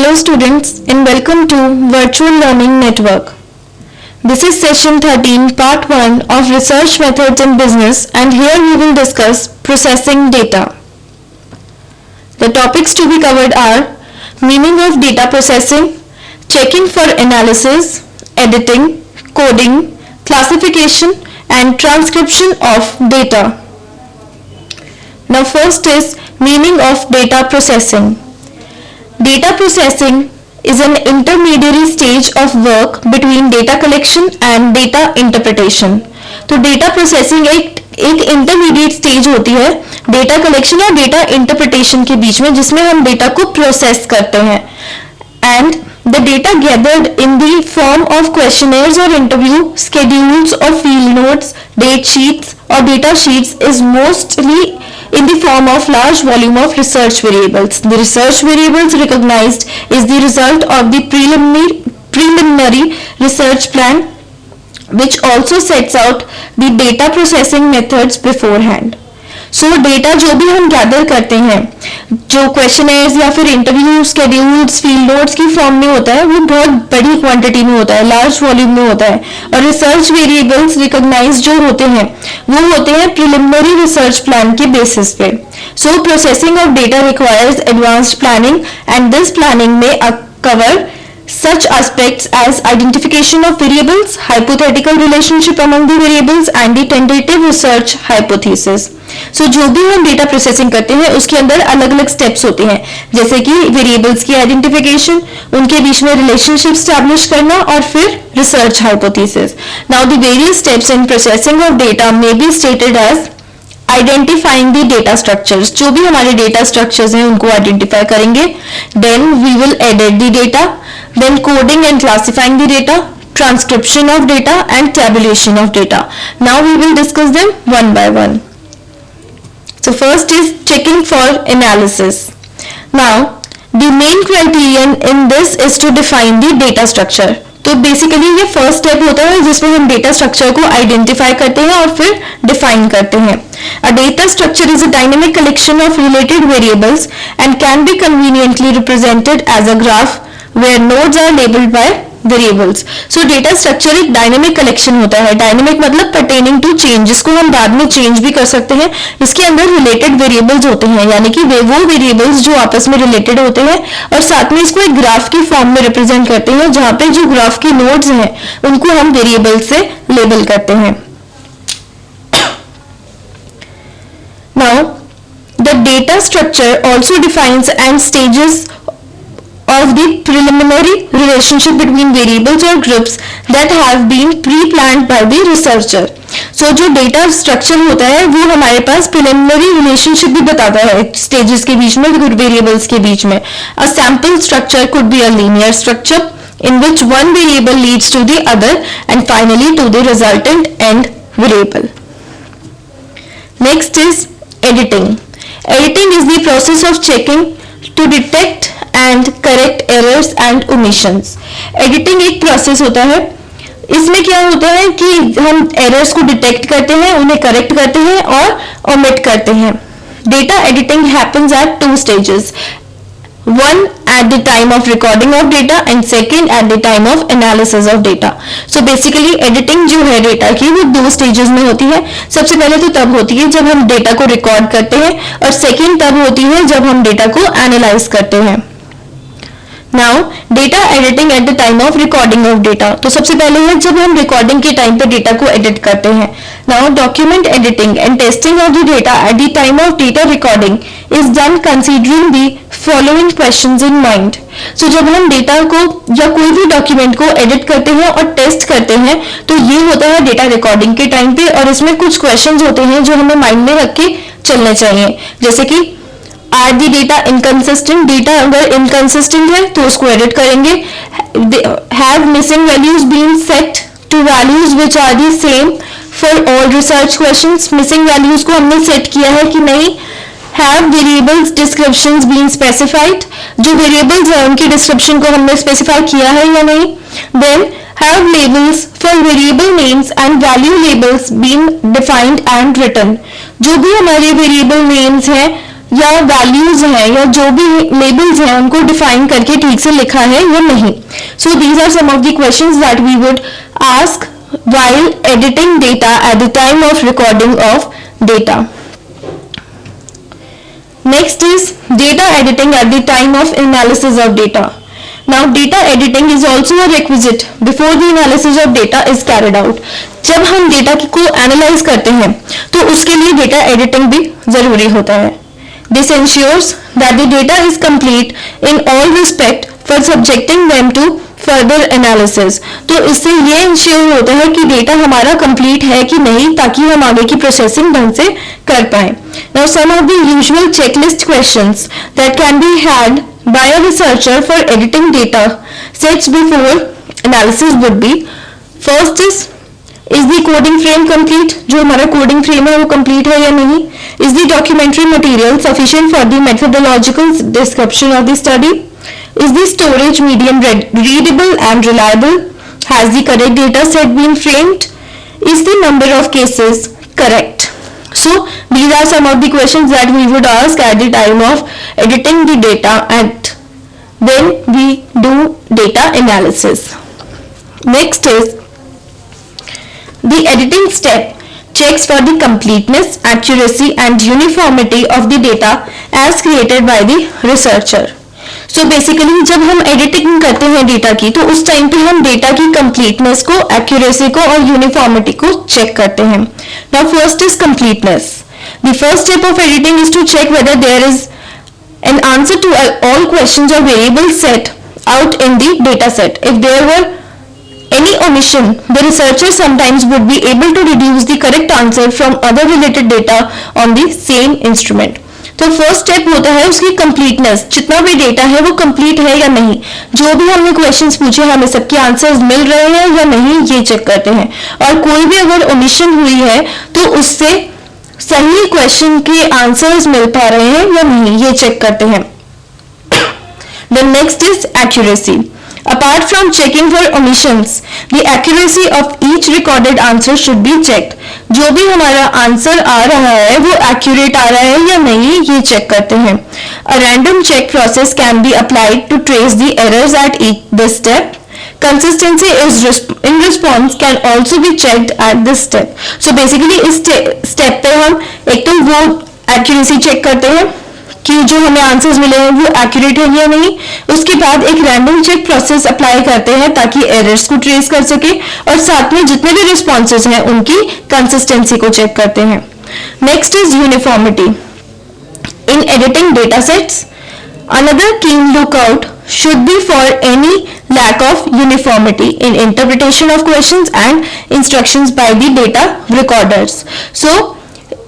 Hello students and welcome to Virtual Learning Network. This is session 13 part 1 of Research Methods in Business, and here we will discuss processing data. The topics to be covered are meaning of data processing, checking for analysis, editing, coding, classification and transcription of data. Now first is meaning of data processing. Data processing is an intermediary stage of work between data collection and data interpretation. तो data processing एक intermediate stage होती है data collection और data interpretation के बीच में, जिसमें हम data को process करते हैं. And the data gathered in the form of questionnaires or interview schedules or field notes, date sheets or data sheets is mostly in the form of large volume of research variables. The research variables recognized is the result of the preliminary research plan, which also sets out the data processing methods beforehand. So data जो भी हम gather करते हैं, जो questioners या फिर interview schedules field notes की form में होता है, वो बहुत बड़ी क्वांटिटी में होता है, लार्ज वॉल्यूम में होता है. और रिसर्च वेरिएबल्स रिकॉग्नाइज जो होते हैं वो होते हैं प्रिलिमिनरी रिसर्च प्लान के बेसिस पे. सो processing of data requires advanced planning, and this planning में cover such aspects as identification of variables, hypothetical relationship among the variables and the tentative research hypothesis. So जो भी हम data processing करते हैं उसके अंदर अलग अलग स्टेप्स होते हैं, जैसे कि वेरिएबल्स की आइडेंटिफिकेशन, उनके बीच में रिलेशनशिप स्टैब्लिश करना और फिर research hypothesis. Now the various steps in processing of data may be stated as identifying the data structures. जो भी हमारे डेटा स्ट्रक्चर्स हैं उनको आइडेंटिफाई करेंगे. Then we will edit the data, then coding and classifying the data, transcription of data and tabulation of data. Now we will discuss them one by one. So first is checking for analysis. Now the main criterion in this is to define the data structure. तो basically ये first step होता है जिसमें हम data structure को identify करते हैं और फिर डिफाइन करते हैं. A data structure is a dynamic collection of related variables and can be conveniently represented as a graph where nodes are labeled by variables. So data structure एक dynamic collection होता है. Dynamic मतलब pertaining to change, जिसको हम बाद में change भी कर सकते हैं. इसके अंदर related variables होते हैं, यानी कि वो variables जो आपस में related होते हैं, और साथ में इसको एक graph की form में represent करते हैं, जहाँ पे जो graph की nodes हैं उनको हम variables से label करते हैं. Now the data structure also defines and stages of the preliminary relationship between variables or groups that have been pre-planned by the researcher. So जो data structure होता है वो हमारे पास preliminary relationship भी बताता है stages के बीच में, variables के बीच में. A sample structure could be a linear structure in which one variable leads to the other and finally to the resultant end variable. Next is editing. Editing is the process of checking to detect and correct errors and omissions. Editing एक process होता है. इसमें क्या होता है कि हम errors को डिटेक्ट करते हैं, उन्हें करेक्ट करते हैं और ओमिट करते हैं. Data editing happens at 2 stages. One at the time of recording of data and second at the time of analysis of data. So basically editing जो है डेटा की वो 2 stages में होती है. सबसे पहले तो तब होती है जब हम डेटा को रिकॉर्ड करते हैं और सेकेंड तब होती है जब हम डेटा को एनालाइज करते हैं. Now data editing at the time of recording of data. तो सबसे पहले है जब हम रिकॉर्डिंग के टाइम पे डेटा को एडिट करते हैं. Now document editing and testing of the data at the time of data recording is done considering the following questions in mind. So जब हम डेटा को या कोई भी डॉक्यूमेंट को एडिट करते हैं और टेस्ट करते हैं तो ये होता है डेटा रिकॉर्डिंग के टाइम पे, और इसमें कुछ क्वेश्चंस होते हैं जो हमें माइंड में रख के चलने चाहिए. जैसे कि are the data inconsistent, data अगर इनकंसिस्टेंट है तो उसको एडिट करेंगे. Have missing values been set to values which are the same for all research questions. Missing values को हमने सेट किया है कि नहीं. Have variables descriptions been specified, जो वेरिएबल्स है उनकी डिस्क्रिप्शन को हमने स्पेसिफाई किया है या नहीं. Then have labels for variable names and value labels been defined and written. जो भी हमारे variable names हैं या वैल्यूज हैं या जो भी लेबल्स हैं उनको डिफाइन करके ठीक से लिखा है या नहीं. So these are some of the questions that we would ask while editing data at the time of recording of data. Next is data editing at the time of analysis of data. Now data editing is also a requisite before the analysis of data is carried out. जब हम data को analyse करते हैं तो उसके लिए data editing भी जरूरी होता है. This ensures that the data is complete in all respect for subjecting them to further analysis. तो इससे ये इंश्योर होता है कि डेटा हमारा कंप्लीट है कि नहीं, ताकि हम आगे की प्रोसेसिंग ढंग से कर पाए. Now some of the usual checklist questions that can be had by a researcher for editing data sets before analysis would be: first is the coding frame complete? जो हमारा कोडिंग फ्रेम है वो complete है या नहीं? Is the documentary material sufficient for the methodological description of the study? Is the storage medium readable and reliable? Has the correct data set been framed? Is the number of cases correct? So these are some of the questions that we would ask at the time of editing the data and when we do data analysis. Next is the editing step checks for the completeness, accuracy and uniformity of the data as created by the researcher. So basically जब हम editing करते हैं data की तो उस time पे हम data की कंप्लीटनेस को, एक्यूरेसी को और यूनिफॉर्मिटी को चेक करते हैं. Now first is completeness. The first step of editing is to check whether there is an answer to all questions or variables set out in the data set. If there were any omission, the researcher sometimes would be able to deduce the correct answer from other related data on the same instrument. तो first step होता है उसकी completeness, जितना भी data है वो complete है या नहीं. जो भी हमने क्वेश्चंस पूछे हमें सबके आंसर्स मिल रहे हैं या नहीं ये चेक करते हैं. और कोई भी अगर ओमिशन हुई है तो उससे सही क्वेश्चन के आंसर्स मिल पा रहे हैं या नहीं ये चेक करते हैं. The next is accuracy. Apart from checking for omissions, the accuracy of each recorded answer should be checked. जो भी हमारा आंसर आ रहा है वो एक्यूरेट आ रहा है या नहीं ये चेक करते हैं. A random check process can be applied to trace the errors at this step. Consistency in response can also be checked at this step. So basically इस स्टेप पे हम एक तो वो एक्यूरेसी चेक करते हैं कि जो हमें आंसर्स मिले हैं वो एक्यूरेट है या नहीं. उसके बाद एक रैंडम चेक प्रोसेस अप्लाई करते हैं ताकि एरर्स को ट्रेस कर सके और साथ में जितने भी रिस्पॉन्सेज हैं उनकी कंसिस्टेंसी को चेक करते हैं. Next is uniformity in editing data sets. Another keen lookout should be for any lack of uniformity in interpretation of questions and instructions by the data recorders. So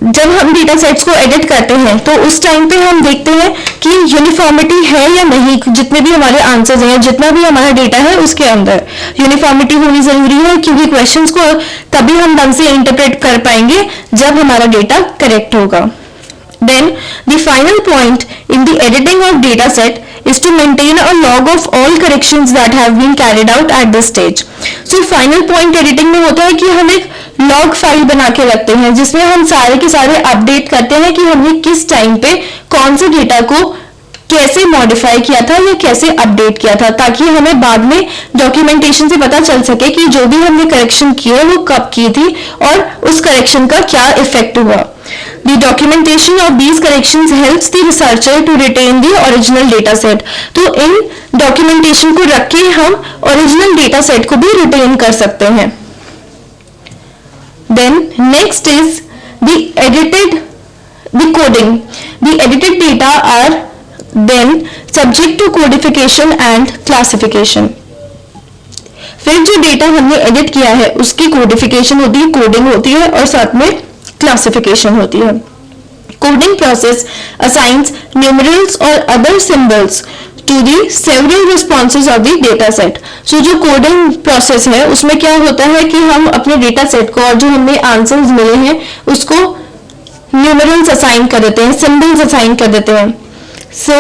जब हम data sets को edit करते हैं तो उस time पे हम देखते हैं कि यूनिफॉर्मिटी है या नहीं. जितने भी हमारे आंसर्स हैं, जितना भी हमारा डेटा है उसके अंदर यूनिफॉर्मिटी होनी जरूरी है, क्योंकि क्वेश्चंस को तभी हम ढंग से इंटरप्रेट कर पाएंगे जब हमारा डेटा करेक्ट होगा. Then the final point in the editing of data set is to maintain a log of all corrections that have been carried out at this stage. So final point editing में होता है कि हम एक log file बना के रखते हैं जिसमें हम सारे के सारे अपडेट करते हैं कि हमने किस टाइम पे कौन से डेटा को कैसे मॉडिफाई किया था या कैसे अपडेट किया था, ताकि हमें बाद में डॉक्यूमेंटेशन से पता चल सके कि जो भी हमने करेक्शन किए वो कब की थी और उस करेक्शन का क्या इफेक्ट हुआ. The documentation of these corrections helps the researcher to retain the original data set. तो इन डॉक्यूमेंटेशन को रख के हम ओरिजिनल डेटा सेट को भी रिटेन कर सकते हैं. Then next is the coding. The edited data are then subject to codification and classification. फिर जो डेटा हमने एडिट किया है उसकी कोडिफिकेशन होती है, कोडिंग होती है और साथ में क्लासिफिकेशन होती है. Coding process assigns numerals or other symbols to the several responses of the data set. So जो कोडिंग प्रोसेस है उसमें क्या होता है कि हम अपने डेटा सेट को और जो हमें आंसर्स मिले हैं उसको न्यूमरल्स असाइन कर देते हैं, सिंबल्स असाइन कर देते हैं. So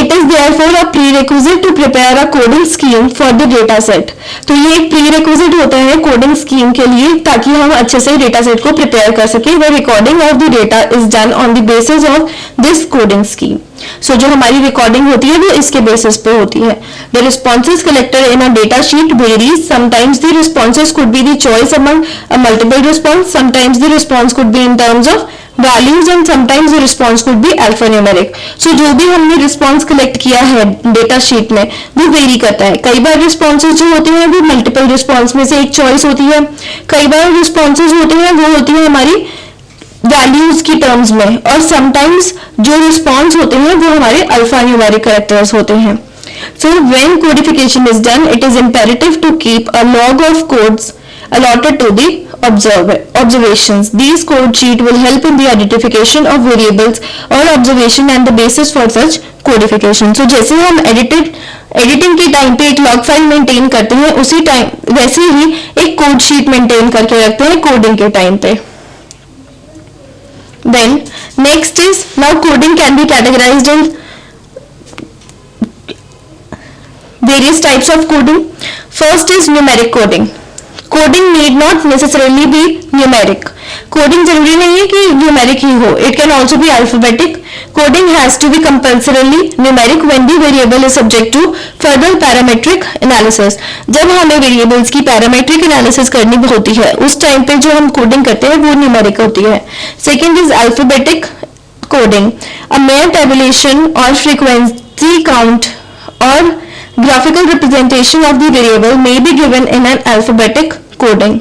it is therefore a prerequisite to prepare a coding scheme for the data set. तो ये एक prerequisite होता है coding scheme के लिए ताकि हम अच्छे से data set को prepare कर सके. The recording of the data is done on the basis of this coding scheme. So जो हमारी recording होती है वो इसके basis पे होती है. The responses collected in a data sheet varies. Sometimes the responses could be the choice among a multiple response. Sometimes the response could be in terms of values and sometimes the response could be alphanumeric. So जो भी हमने response collect किया है data sheet में वो vary करता है. कई बार responses जो होते हैं वो multiple response में से एक choice होती है. कई बार responses होते हैं वो होती है हमारी values की terms में और sometimes जो response होते हैं वो हमारे alphanumeric characters होते हैं. So when codification is done, it is imperative to keep a log of codes allotted to the observations. These code sheet will help in the identification of variables or observation and the basis for such codification. So जैसे हम editing के time पे एक log file maintain करते हैं उसी time वैसे ही एक code sheet maintain करके रखते हैं coding के टाइम पे. Then next is now coding can be categorized in various types of coding. First is numeric coding. Coding need not necessarily be numeric. Coding जरूरी नहीं है कि numeric ही हो. It can also be alphabetic. Coding has to be compulsorily numeric when the variable is subject to further parametric analysis. जब हमें variables की parametric analysis करनी होती है उस टाइम पे जो हम coding करते हैं वो numeric होती है. Second is alphabetic coding. A mere tabulation or frequency count or graphical representation of the variable may be given in an alphabetic coding.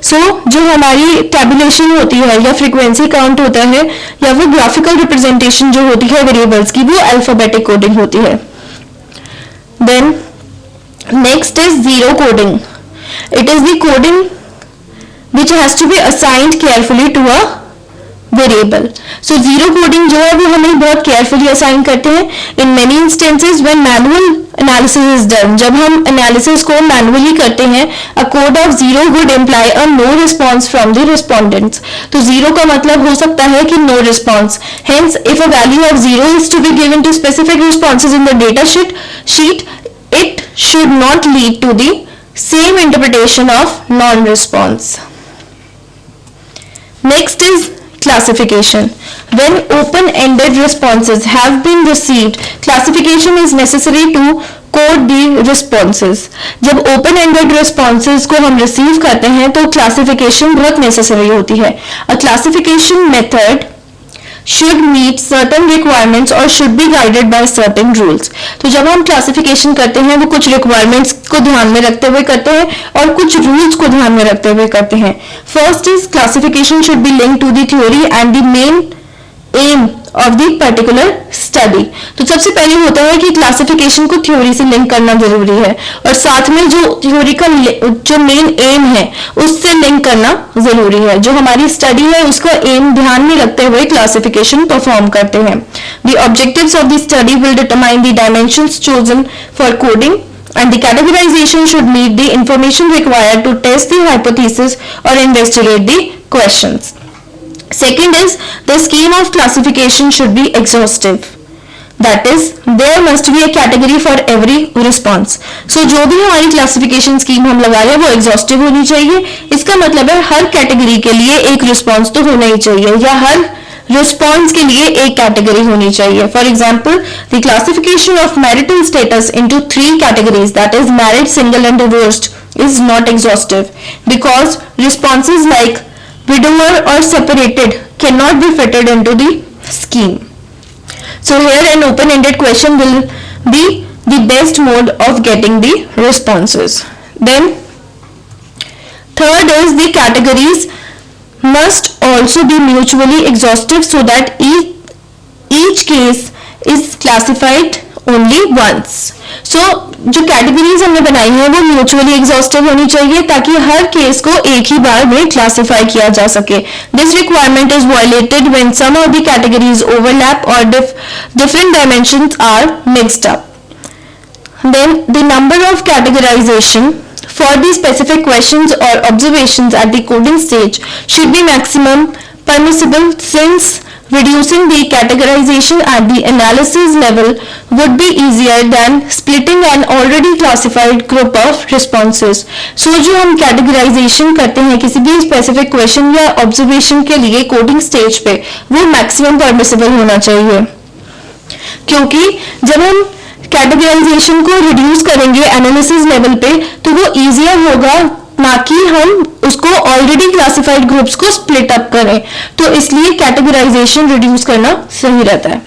So जो हमारी tabulation होती है या frequency count होता है या वो graphical representation जो होती है variables की वो alphabetic coding होती है. Then next is zero coding. It is the coding which has to be assigned carefully to a variable. So zero coding जो है वो हमें बहुत केयरफुली असाइन करते हैं. In many instances when manual analysis is done, जब हम analysis को मैनुअली करते हैं, a code of zero would imply a no response from the respondents. तो जीरो का मतलब हो सकता है कि no response. Hence if a value of zero is to be given to specific responses in the data sheet it should not lead to the same interpretation of non response. Next is classification. When open-ended responses have been received, classification is necessary to code the responses. जब open-ended responses को हम receive करते हैं तो classification बहुत necessary होती है. A classification method should meet certain requirements or should be guided by certain rules. तो जब हम classification करते हैं वो कुछ requirements को ध्यान में रखते हुए करते हैं और कुछ rules को ध्यान में रखते हुए करते हैं. First is classification should be linked to the theory and the main aim of the particular study. तो सबसे पहले होता है कि क्लासिफिकेशन को थ्योरी से लिंक करना जरूरी है और साथ में जो थ्योरी का जो मेन एम है उससे लिंक करना जरूरी है. जो हमारी स्टडी है उसका एम ध्यान में रखते हुए क्लासिफिकेशन परफॉर्म करते हैं. The objectives of the study will determine the dimensions chosen for coding and the categorization should meet the information required to test the hypothesis or investigate the questions. Second is the scheme of classification should be exhaustive. That is, there must be a category for every response. So जो भी हमारी classification scheme हम लगा रहे हैं वो exhaustive होनी चाहिए. इसका मतलब है हर category के लिए एक response तो होना ही चाहिए या हर response के लिए एक category होनी चाहिए. For example, the classification of marital status into 3 categories, that is married, single and divorced, is not exhaustive because responses like widower or separated cannot be fitted into the scheme. So here an open-ended question will be the best mode of getting the responses. Then third is the categories must also be mutually exhaustive so that each case is classified only once. So जो categories हमने बनाई है वो mutually exhaustive होनी चाहिए ताकि हर case को एक ही बार में क्लासिफाई किया जा सके. This requirement is violated when some of the categories overlap और different dimensions are mixed up. Then the number of categorisation for the specific questions or observations at the coding stage should be maximum permissible since reducing the categorization at the analysis level would be easier than splitting an already classified group of responses. So जो हम categorization करते हैं किसी भी specific question या observation के लिए coding stage पे, वो maximum permissible होना चाहिए, क्योंकि जब हम कैटेगराइजेशन को रिड्यूस करेंगे एनालिसिस लेवल पे तो वो इजियर होगा, ना कि हम उसको ऑलरेडी क्लासिफाइड ग्रुप्स को स्प्लिट अप करें. तो इसलिए कैटेगराइजेशन रिड्यूस करना सही रहता है,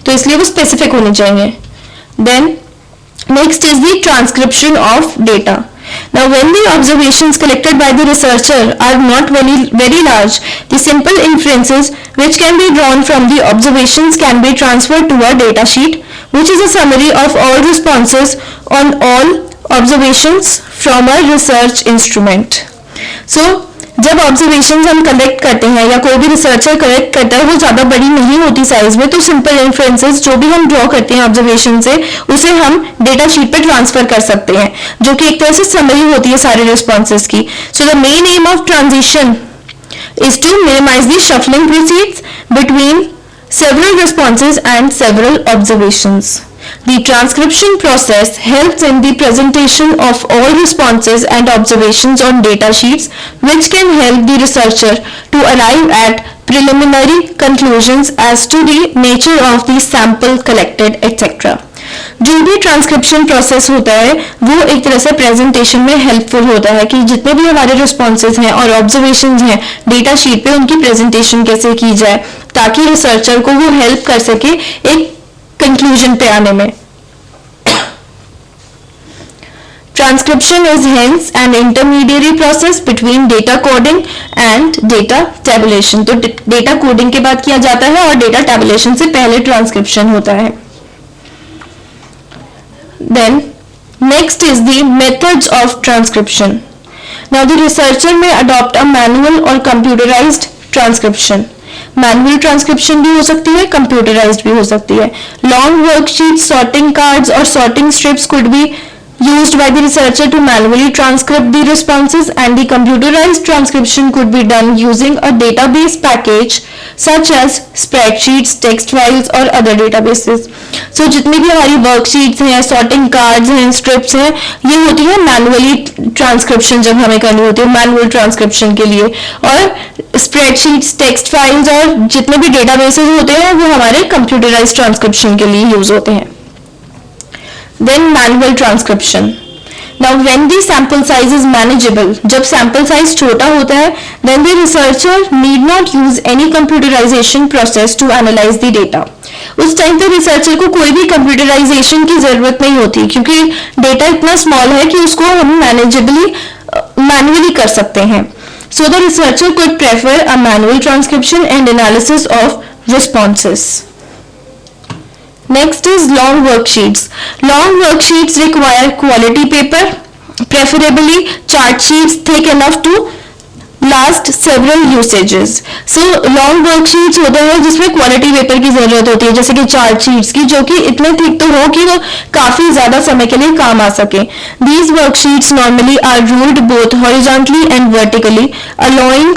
तो इसलिए वो स्पेसिफिक होने चाहिए. Then next is the transcription of data. Now, when the observations collected by the researcher are not very large, the simple inferences which can be drawn from the observations can be transferred to a data sheet, which is a summary of all responses on all observations from a research instrument. So, जब observations हम collect करते हैं या कोई भी researcher collect करता है, वो ज़्यादा बड़ी नहीं होती साइज में, तो सिंपल इन्फ्रेंसेस जो भी हम ड्रॉ करते हैं ऑब्जर्वेशन से, उसे हम डेटा शीट पे ट्रांसफर कर सकते हैं, जो कि एक तरह से समरी होती है सारे रिस्पॉन्सेज की. So the main M of transition is to minimize the shuffling proceeds between several responses and several observations. The transcription process helps in the presentation of all responses and observations on data sheets, which can help the researcher to arrive at preliminary conclusions as to the nature of the sample collected, etc. जो भी transcription process होता है वो एक तरह से presentation में helpful होता है कि जितने भी हमारे रिस्पॉन्सेज हैं और ऑब्जर्वेशंस हैं डेटा शीट पे, उनकी प्रेजेंटेशन कैसे की जाए ताकि रिसर्चर को वो हेल्प कर सके एक कंक्लूजन पे आने में. Transcription is hence an intermediary process between data coding and data tabulation. तो डेटा कोडिंग के बाद किया जाता है और डेटा टेबुलेशन से पहले ट्रांसक्रिप्शन होता है. Then next is the methods of transcription. Now the researcher may adopt a manual or computerized transcription. Manual transcription भी हो सकती है, कंप्यूटराइज्ड भी हो सकती है. लॉन्ग वर्कशीट, सॉर्टिंग कार्ड्स और sorting strips could be used by the researcher to manually transcribe the responses, and the computerized transcription could be done using a database package such as spreadsheets, text files और other databases. So जितनी भी हमारी worksheets हैं, sorting cards हैं, strips हैं, ये होती है मैनुअली ट्रांसक्रिप्शन जब हमें करनी होती है मैनुअल ट्रांसक्रिप्शन के लिए, और स्प्रेडशीट्स, टेक्स्ट फाइल्स और जितने भी डेटाबेसेस होते हैं वो हमारे कंप्यूटराइज्ड ट्रांसक्रिप्शन के लिए यूज होते हैं. Then manual transcription. Now when the sample size is manageable, जब sample size छोटा होता है, then the researcher need not use any computerization process to analyze the data. उस टाइम पे रिसर्चर को कोई भी कंप्यूटराइजेशन की जरूरत नहीं होती, क्योंकि डेटा इतना स्मॉल है कि उसको हम मैनुअली कर सकते हैं. So the researcher could prefer a manual transcription and analysis of responses. Next is long worksheets. Long worksheets require quality paper, preferably chart sheets thick enough to last several usages. So long worksheets होते हैं जिसमें quality paper की जरूरत होती है, जैसे कि chart sheets की, जो कि इतने थिक तो हो कि वो काफी ज्यादा समय के लिए काम आ सके. These worksheets normally are ruled both horizontally and vertically, allowing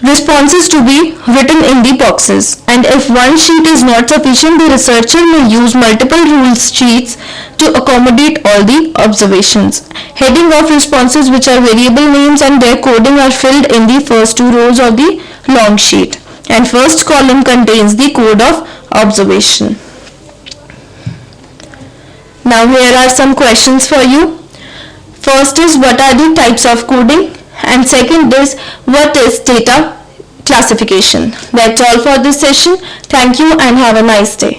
responses to be written in the boxes, and if one sheet is not sufficient, the researcher may use multiple rule sheets to accommodate all the observations. Heading of responses, which are variable names and their coding, are filled in the first two rows of the long sheet, and first column contains the code of observation. Now here are some questions for you. First is, what are the types of coding? And second is, what is data classification? That's all for this session. Thank you and have a nice day.